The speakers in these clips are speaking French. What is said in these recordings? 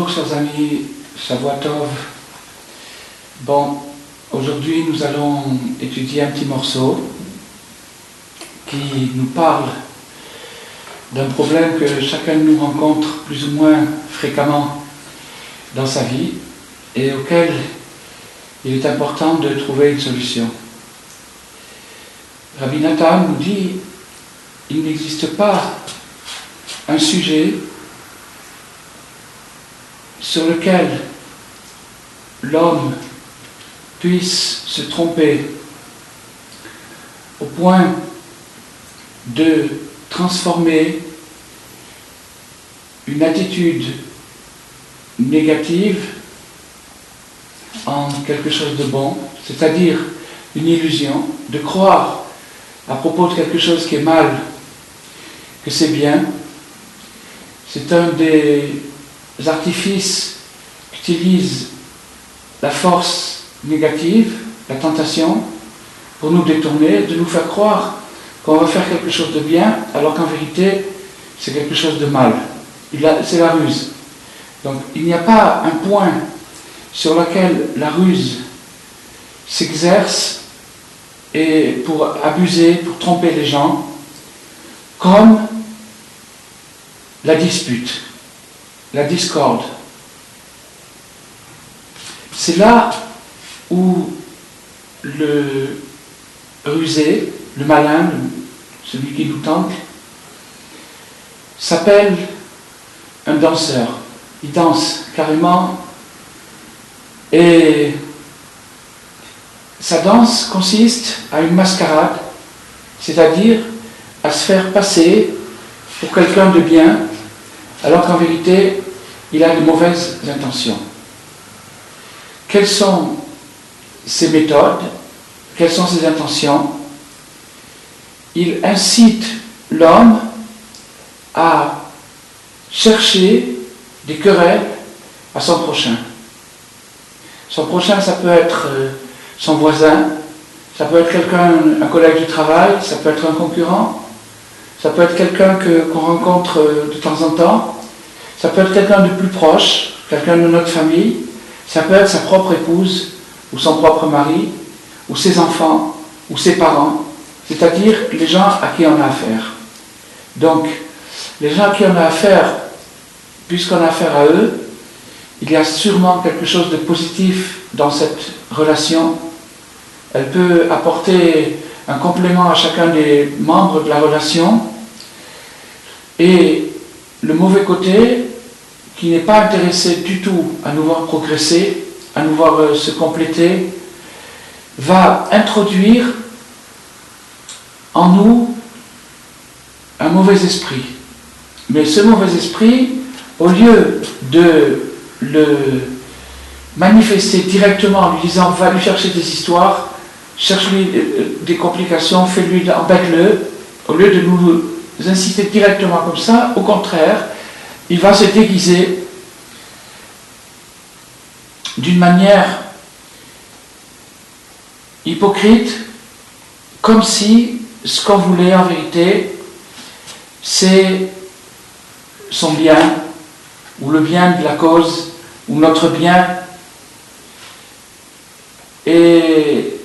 Bonjour chers amis, Shavuot. Bon, aujourd'hui nous allons étudier un petit morceau qui nous parle d'un problème que chacun de nous rencontre plus ou moins fréquemment dans sa vie et auquel il est important de trouver une solution. Rabbi Nathan nous dit il n'existe pas un sujet sur lequel l'homme puisse se tromper au point de transformer une attitude négative en quelque chose de bon, c'est-à-dire une illusion, de croire à propos de quelque chose qui est mal, que c'est bien. C'est un des artifices qu'utilise la force négative, la tentation, pour nous détourner, de nous faire croire qu'on va faire quelque chose de bien, alors qu'en vérité, c'est quelque chose de mal. C'est la ruse. Donc, il n'y a pas un point sur lequel la ruse s'exerce et pour abuser, pour tromper les gens, comme la dispute, la discorde. C'est là où le rusé, le malin, celui qui nous tente, s'appelle un danseur. Il danse carrément et sa danse consiste à une mascarade, c'est-à-dire à se faire passer pour quelqu'un de bien, alors qu'en vérité, il a de mauvaises intentions. Quelles sont ses méthodes? Quelles sont ses intentions? Il incite l'homme à chercher des querelles à son prochain. Son prochain, ça peut être son voisin, ça peut être quelqu'un, un collègue du travail, ça peut être un concurrent, ça peut être quelqu'un qu'on rencontre de temps en temps, ça peut être quelqu'un de plus proche, quelqu'un de notre famille, ça peut être sa propre épouse, ou son propre mari, ou ses enfants, ou ses parents, c'est-à-dire les gens à qui on a affaire. Donc, les gens à qui on a affaire, puisqu'on a affaire à eux, il y a sûrement quelque chose de positif dans cette relation. Elle peut apporter un complément à chacun des membres de la relation. Et le mauvais côté, qui n'est pas intéressé du tout à nous voir progresser, à nous voir se compléter, va introduire en nous un mauvais esprit. Mais ce mauvais esprit, au lieu de le manifester directement en lui disant va lui chercher des histoires, cherche-lui des complications, fais-lui, embête-le, au lieu de nous inciter directement comme ça, au contraire, il va se déguiser d'une manière hypocrite, comme si ce qu'on voulait en vérité, c'est son bien, ou le bien de la cause, ou notre bien. Et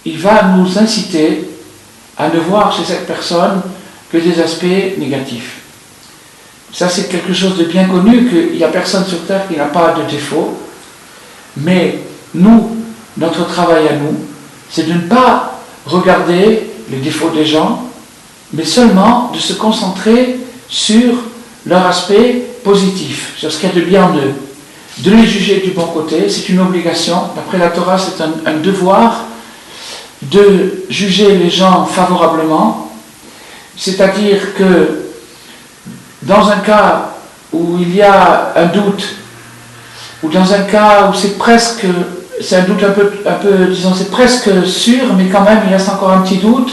il va nous inciter à ne voir chez cette personne que des aspects négatifs. Ça, c'est quelque chose de bien connu, qu'il n'y a personne sur terre qui n'a pas de défaut. Mais nous, notre travail à nous, c'est de ne pas regarder les défauts des gens, mais seulement de se concentrer sur leur aspect positif, sur ce qu'il y a de bien en eux. De les juger du bon côté, c'est une obligation. D'après la Torah, c'est un devoir de juger les gens favorablement, c'est-à-dire que dans un cas où il y a un doute, ou dans un cas où c'est un doute un peu, disons, c'est presque sûr, mais quand même il reste encore un petit doute,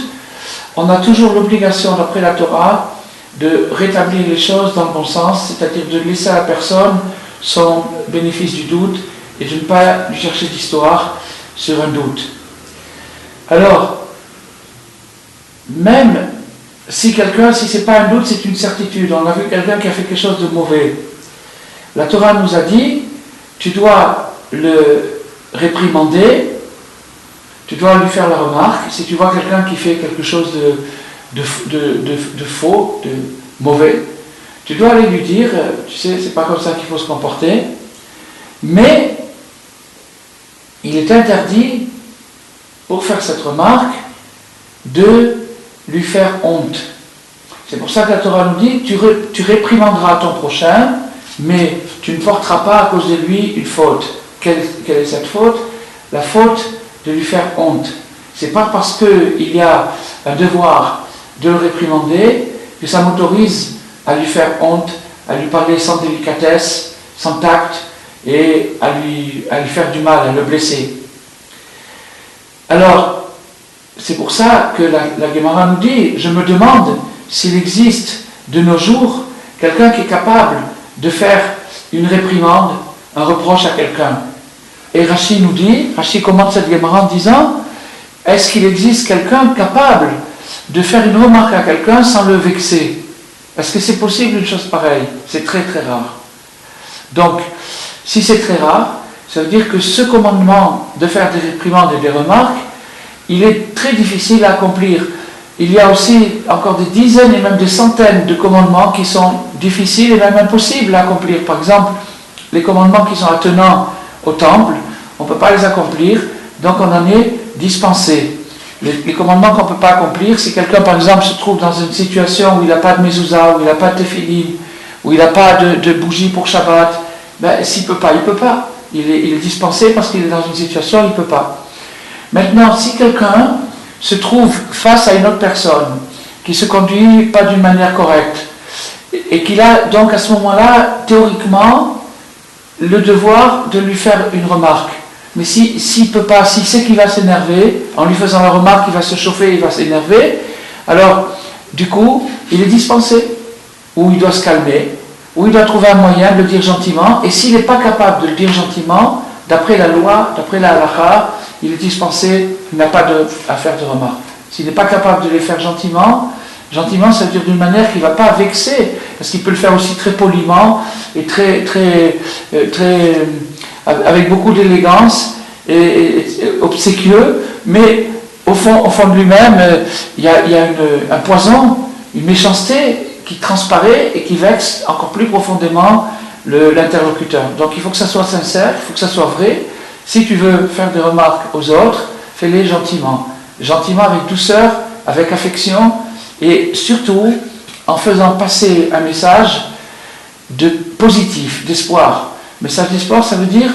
on a toujours l'obligation, d'après la Torah, de rétablir les choses dans le bon sens, c'est-à-dire de laisser à la personne son bénéfice du doute et de ne pas lui chercher d'histoire sur un doute. Alors, même si c'est pas un doute, c'est une certitude. On a vu quelqu'un qui a fait quelque chose de mauvais. La Torah nous a dit, tu dois le réprimander, tu dois lui faire la remarque. Si tu vois quelqu'un qui fait quelque chose de faux, de mauvais, tu dois aller lui dire, tu sais, c'est pas comme ça qu'il faut se comporter, mais il est interdit, pour faire cette remarque, de lui faire honte. C'est pour ça que la Torah nous dit, tu réprimanderas ton prochain, mais tu ne porteras pas à cause de lui une faute. Quelle est cette faute? La faute de lui faire honte. C'est pas parce qu'il y a un devoir de le réprimander que ça m'autorise à lui faire honte, à lui parler sans délicatesse, sans tact, et à lui faire du mal, à le blesser. Alors, c'est pour ça que la Gemara nous dit, je me demande s'il existe de nos jours quelqu'un qui est capable de faire une réprimande, un reproche à quelqu'un. Et Rashi nous dit, Rashi commente cette Gemara en disant, est-ce qu'il existe quelqu'un capable de faire une remarque à quelqu'un sans le vexer? Est-ce que c'est possible une chose pareille? C'est très très rare. Donc, si c'est très rare, ça veut dire que ce commandement de faire des réprimandes et des remarques, il est très difficile à accomplir. Il y a aussi encore des dizaines et même des centaines de commandements qui sont difficiles et même impossibles à accomplir. Par exemple, les commandements qui sont attenants au temple, on ne peut pas les accomplir, donc on en est dispensé. Les commandements qu'on ne peut pas accomplir, si quelqu'un par exemple se trouve dans une situation où il n'a pas de mezouza, où il n'a pas de tefillin, où il n'a pas de bougie pour Shabbat, ben, s'il ne peut pas, il ne peut pas. Il est dispensé parce qu'il est dans une situation où il ne peut pas. Maintenant, si quelqu'un se trouve face à une autre personne qui ne se conduit pas d'une manière correcte et qu'il a donc à ce moment-là, théoriquement, le devoir de lui faire une remarque. Mais s'il peut pas, s'il sait qu'il va s'énerver, en lui faisant la remarque, il va se chauffer, il va s'énerver, alors, du coup, il est dispensé, ou il doit se calmer, ou il doit trouver un moyen de le dire gentiment, et s'il n'est pas capable de le dire gentiment, d'après la loi, d'après la halakha, il est dispensé, il n'a pas à faire de remarques. S'il n'est pas capable de les faire gentiment, ça veut dire d'une manière qui ne va pas vexer, parce qu'il peut le faire aussi très poliment, et avec beaucoup d'élégance, et obséquieux, mais au fond de lui-même, il y a un poison, une méchanceté qui transparaît et qui vexe encore plus profondément l'interlocuteur. Donc il faut que ça soit sincère, il faut que ça soit vrai. Si tu veux faire des remarques aux autres, fais-les gentiment. Gentiment, avec douceur, avec affection, et surtout en faisant passer un message de positif, d'espoir. Message d'espoir, ça veut dire,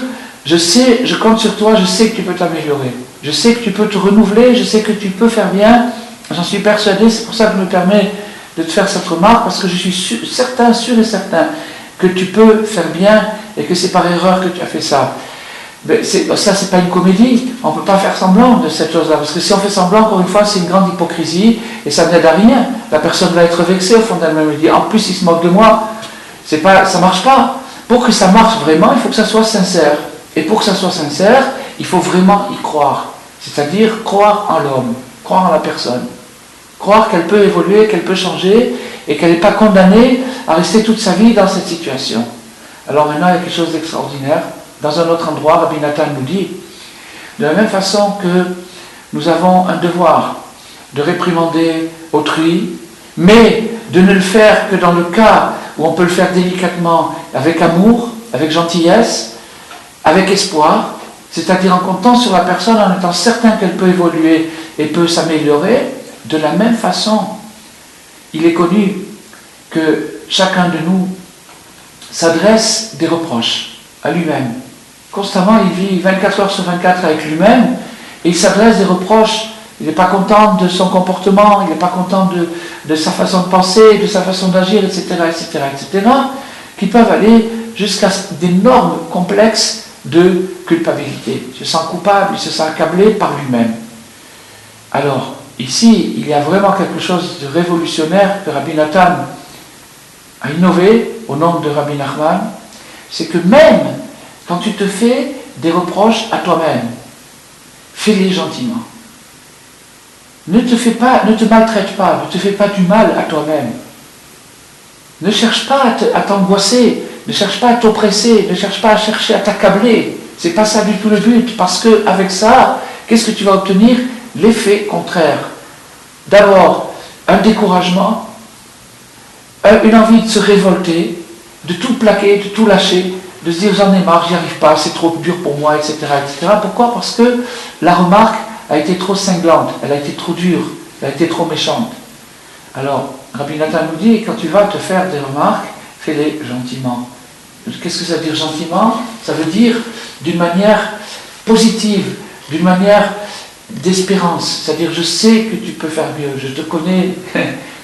je compte sur toi, je sais que tu peux t'améliorer. Je sais que tu peux te renouveler, je sais que tu peux faire bien. J'en suis persuadé, c'est pour ça que je me permets de te faire cette remarque, parce que je suis sûr et certain, que tu peux faire bien et que c'est par erreur que tu as fait ça. Mais ça, c'est pas une comédie. On ne peut pas faire semblant de cette chose-là. Parce que si on fait semblant, encore une fois, c'est une grande hypocrisie et ça n'aide à rien. La personne va être vexée au fond d'elle-même. Elle dit, en plus, il se moque de moi. Ça ne marche pas. Pour que ça marche vraiment, il faut que ça soit sincère. Et pour que ça soit sincère, il faut vraiment y croire. C'est-à-dire croire en l'homme, croire en la personne. Croire qu'elle peut évoluer, qu'elle peut changer et qu'elle n'est pas condamnée à rester toute sa vie dans cette situation. Alors maintenant, il y a quelque chose d'extraordinaire. Dans un autre endroit, Rabbi Nathan nous dit, de la même façon que nous avons un devoir de réprimander autrui, mais de ne le faire que dans le cas où on peut le faire délicatement, avec amour, avec gentillesse, avec espoir, c'est-à-dire en comptant sur la personne, en étant certain qu'elle peut évoluer et peut s'améliorer. De la même façon, il est connu que chacun de nous s'adresse des reproches à lui-même. Constamment, il vit 24 heures sur 24 avec lui-même et il s'adresse des reproches. Il n'est pas content de son comportement, il n'est pas content de sa façon de penser, de sa façon d'agir, etc., qui peuvent aller jusqu'à d'énormes complexes de culpabilité. Il se sent coupable, il se sent accablé par lui-même. Alors, ici, il y a vraiment quelque chose de révolutionnaire que Rabbi Nathan a innové au nom de Rabbi Nachman, c'est que même quand tu te fais des reproches à toi-même, fais-les gentiment. Ne te maltraite pas, ne te fais pas du mal à toi-même. Ne cherche pas à t'angoisser, Ne cherche pas à t'oppresser, ne cherche pas à chercher à t'accabler. C'est pas ça du tout le but, parce que avec ça, qu'est-ce que tu vas obtenir? L'effet contraire. D'abord, un découragement, une envie de se révolter, de tout plaquer, de tout lâcher, de se dire j'en ai marre, j'y arrive pas, c'est trop dur pour moi, etc., etc. Pourquoi? Parce que la remarque a été trop cinglante, elle a été trop dure, elle a été trop méchante. Alors, Rabbi Nathan nous dit, quand tu vas te faire des remarques, fais-les gentiment. Qu'est-ce que ça veut dire gentiment? Ça veut dire d'une manière positive, d'une manière d'espérance. C'est-à-dire, je sais que tu peux faire mieux, je te connais,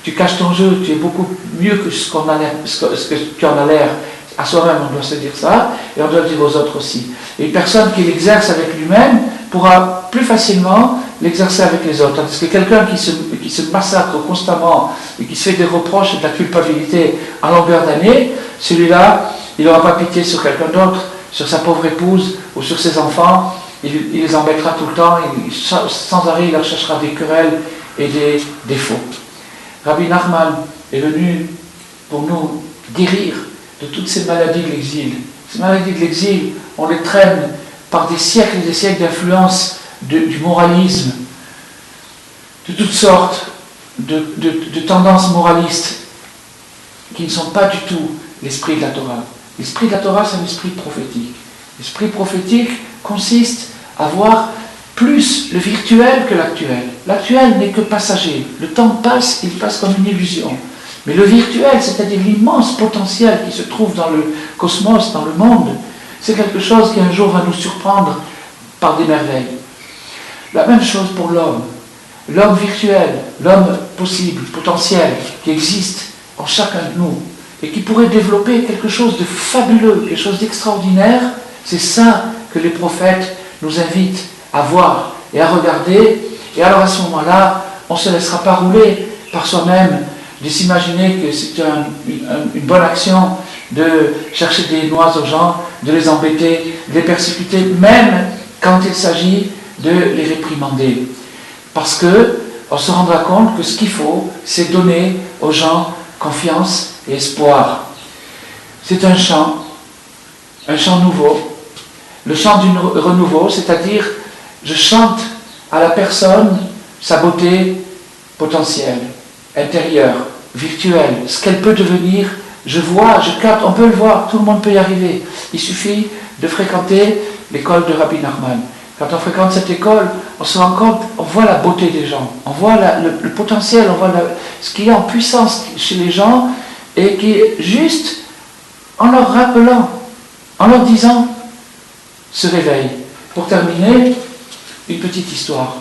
tu caches ton jeu, tu es beaucoup mieux que ce que tu en as l'air. À soi-même, on doit se dire ça, et on doit le dire aux autres aussi. Et une personne qui l'exerce avec lui-même pourra plus facilement l'exercer avec les autres. Tandis que quelqu'un qui se massacre constamment et qui se fait des reproches et de la culpabilité à longueur d'année, celui-là, il n'aura pas pitié sur quelqu'un d'autre, sur sa pauvre épouse ou sur ses enfants. Il les embêtera tout le temps, sans arrêt, il leur cherchera des querelles et des défauts. Rabbi Nachman est venu pour nous guérir de toutes ces maladies de l'exil. Ces maladies de l'exil, on les traîne par des siècles et des siècles d'influence du moralisme, de toutes sortes de tendances moralistes qui ne sont pas du tout l'esprit de la Torah. L'esprit de la Torah, c'est un esprit prophétique. L'esprit prophétique consiste à voir plus le virtuel que l'actuel. L'actuel n'est que passager. Le temps passe, il passe comme une illusion. Mais le virtuel, c'est-à-dire l'immense potentiel qui se trouve dans le cosmos, dans le monde, c'est quelque chose qui un jour va nous surprendre par des merveilles. La même chose pour l'homme. L'homme virtuel, l'homme possible, potentiel, qui existe en chacun de nous, et qui pourrait développer quelque chose de fabuleux, quelque chose d'extraordinaire, c'est ça que les prophètes nous invitent à voir et à regarder. Et alors à ce moment-là, on ne se laissera pas rouler par soi-même, de s'imaginer que c'est une bonne action de chercher des noix aux gens, de les embêter, de les persécuter, même quand il s'agit de les réprimander. Parce qu'on se rendra compte que ce qu'il faut, c'est donner aux gens confiance et espoir. C'est un chant nouveau, le chant du renouveau, c'est-à-dire je chante à la personne sa beauté potentielle, intérieure, virtuelle, ce qu'elle peut devenir. Je vois, je capte, on peut le voir, tout le monde peut y arriver. Il suffit de fréquenter l'école de Rabbi Nachman. Quand on fréquente cette école, on se rend compte, on voit la beauté des gens, on voit le potentiel, on voit ce qu'il y a en puissance chez les gens, et qui est juste en leur rappelant, en leur disant, se réveille. Pour terminer, une petite histoire.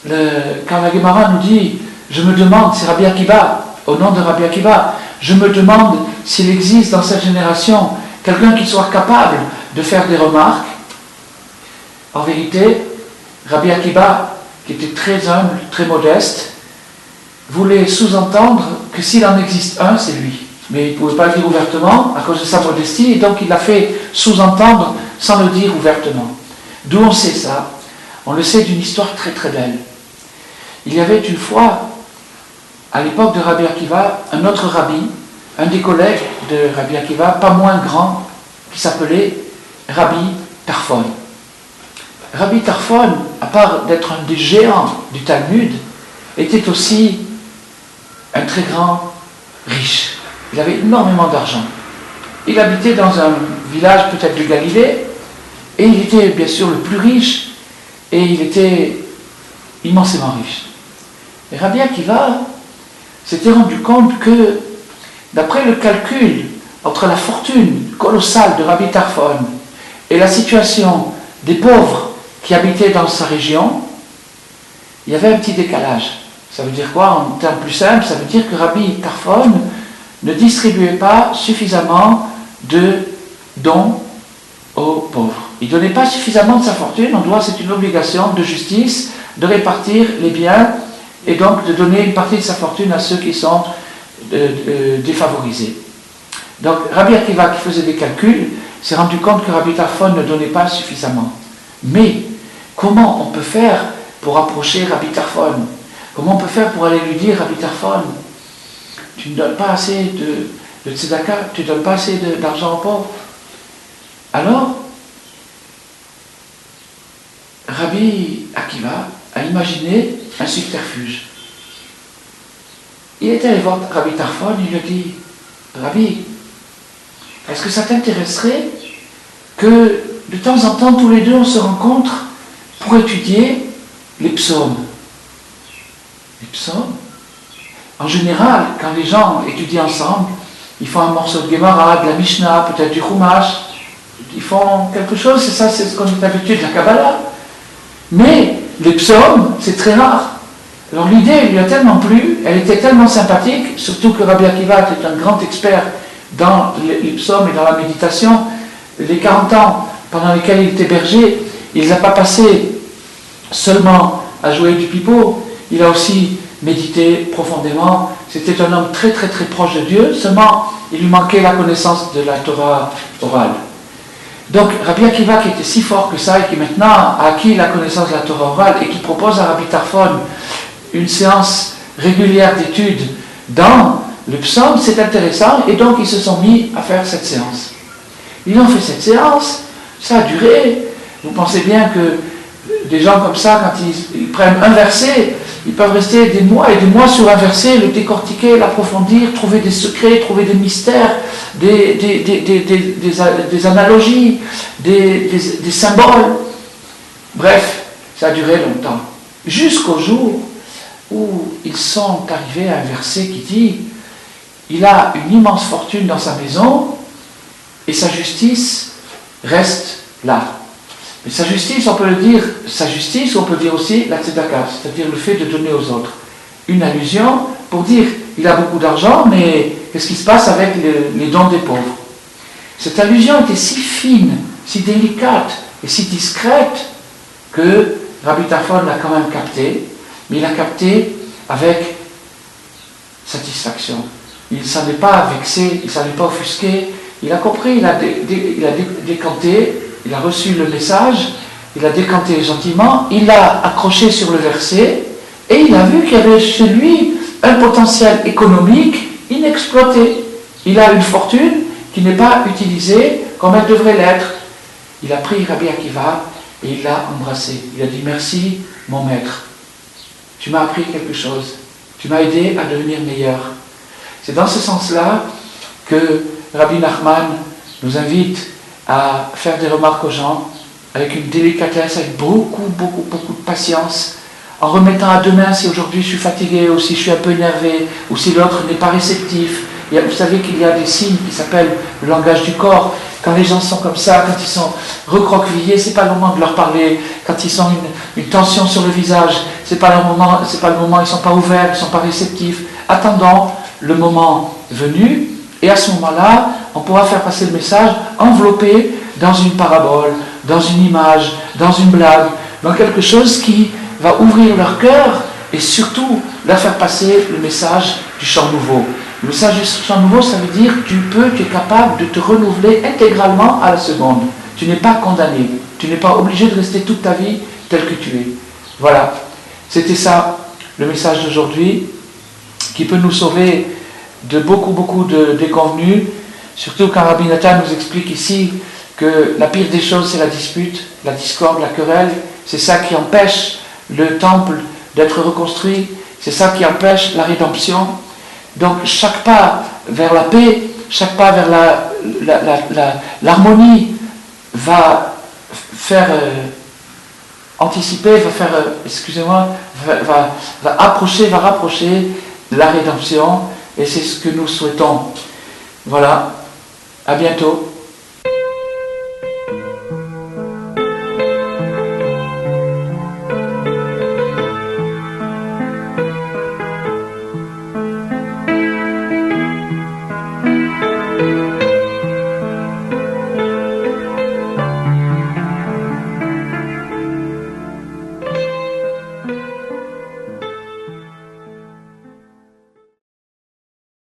Quand la Gemara nous dit, je me demande, c'est Rabbi Akiva, au nom de Rabbi Akiva, je me demande s'il existe dans cette génération quelqu'un qui soit capable de faire des remarques. En vérité, Rabbi Akiva, qui était très humble, très modeste, voulait sous-entendre que s'il en existe un, c'est lui. Mais il ne pouvait pas le dire ouvertement à cause de sa modestie, et donc il l'a fait sous-entendre sans le dire ouvertement. D'où on sait ça? On le sait d'une histoire très très belle. Il y avait une fois, à l'époque de Rabbi Akiva, un autre rabbi, un des collègues de Rabbi Akiva, pas moins grand, qui s'appelait Rabbi Tarfon. Rabbi Tarfon, à part d'être un des géants du Talmud, était aussi un très grand riche. Il avait énormément d'argent. Il habitait dans un village peut-être de Galilée, et il était bien sûr le plus riche, et il était immensément riche. Et Rabbi Akiva s'était rendu compte que, d'après le calcul entre la fortune colossale de Rabbi Tarfon et la situation des pauvres qui habitaient dans sa région, il y avait un petit décalage. Ça veut dire quoi en termes plus simples? Ça veut dire que Rabbi Tarfon ne distribuait pas suffisamment de dons aux pauvres. Il ne donnait pas suffisamment de sa fortune, c'est une obligation de justice de répartir les biens et donc de donner une partie de sa fortune à ceux qui sont défavorisés. Donc Rabbi Akiva, qui faisait des calculs, s'est rendu compte que Rabbi Tarfon ne donnait pas suffisamment. Mais comment on peut faire pour approcher Rabbi Tarfon? Comment on peut faire pour aller lui dire, Rabbi Tarfon, tu ne donnes pas assez le tzedaka, tu ne donnes pas assez d'argent aux pauvres. Alors, Rabbi Akiva a imaginé un subterfuge. Il est allé voir Rabbi Tarfon, il lui a dit, Rabbi, est-ce que ça t'intéresserait que de temps en temps, tous les deux, on se rencontre pour étudier les psaumes? Les psaumes? En général, quand les gens étudient ensemble, ils font un morceau de Gemara, de la Mishnah, peut-être du Chumash, ils font quelque chose, c'est ça, c'est ce qu'on est habitué de la Kabbalah. Mais les psaumes, c'est très rare. Alors l'idée lui a tellement plu, elle était tellement sympathique, surtout que Rabbi Akiva était un grand expert dans les psaumes et dans la méditation. Les 40 ans pendant lesquels il était berger, il ne les a pas passés seulement à jouer du pipeau, il a aussi médité profondément. C'était un homme très très très proche de Dieu, seulement il lui manquait la connaissance de la Torah orale. Donc Rabbi Akiva, qui était si fort que ça et qui maintenant a acquis la connaissance de la Torah orale et qui propose à Rabbi Tarfon une séance régulière d'études dans le psaume, c'est intéressant, et donc ils se sont mis à faire cette séance. Ils ont fait cette séance, ça a duré. Vous pensez bien que des gens comme ça, quand ils prennent un verset, ils peuvent rester des mois et des mois sur un verset, le décortiquer, l'approfondir, trouver des secrets, trouver des mystères, des analogies, des symboles. Bref, ça a duré longtemps. Jusqu'au jour où ils sont arrivés à un verset qui dit « Il a une immense fortune dans sa maison et sa justice reste là ». Mais sa justice, on peut le dire, sa justice, on peut dire aussi la tzedaka, c'est-à-dire le fait de donner aux autres. Une allusion pour dire il a beaucoup d'argent, mais qu'est-ce qui se passe avec les dons des pauvres? Cette allusion était si fine, si délicate et si discrète que Rabbi Tarfon l'a quand même capté, mais il l'a capté avec satisfaction. Il ne s'en est pas vexé, il ne s'en est pas offusqué, il a compris, il a décanté, il a reçu le message, il a décanté gentiment, il l'a accroché sur le verset, et il a vu qu'il y avait chez lui un potentiel économique inexploité. Il a une fortune qui n'est pas utilisée comme elle devrait l'être. Il a pris Rabbi Akiva et il l'a embrassé. Il a dit « Merci, mon maître. Tu m'as appris quelque chose. Tu m'as aidé à devenir meilleur. » C'est dans ce sens-là que Rabbi Nachman nous invite à faire des remarques aux gens avec une délicatesse, avec beaucoup de patience, en remettant à demain si aujourd'hui je suis fatigué, ou si je suis un peu énervé, ou si l'autre n'est pas réceptif. Vous savez qu'il y a des signes qui s'appellent le langage du corps. Quand les gens sont comme ça, quand ils sont recroquevillés, c'est pas le moment de leur parler. Quand ils ont une tension sur le visage, c'est pas le moment, ils sont pas ouverts, ils sont pas réceptifs. Attendons le moment venu, et à ce moment-là, on pourra faire passer le message enveloppé dans une parabole, dans une image, dans une blague, dans quelque chose qui va ouvrir leur cœur et surtout leur faire passer le message du chant nouveau. Le message du chant nouveau, ça veut dire tu es capable de te renouveler intégralement à la seconde. Tu n'es pas condamné. Tu n'es pas obligé de rester toute ta vie tel que tu es. Voilà. C'était ça, le message d'aujourd'hui, qui peut nous sauver de beaucoup de déconvenues, surtout quand Rabbi Nathan nous explique ici que la pire des choses, c'est la dispute, la discorde, la querelle. C'est ça qui empêche le temple d'être reconstruit. C'est ça qui empêche la rédemption. Donc chaque pas vers la paix, chaque pas vers l'harmonie va faire anticiper, va rapprocher la rédemption, et c'est ce que nous souhaitons. Voilà, à bientôt.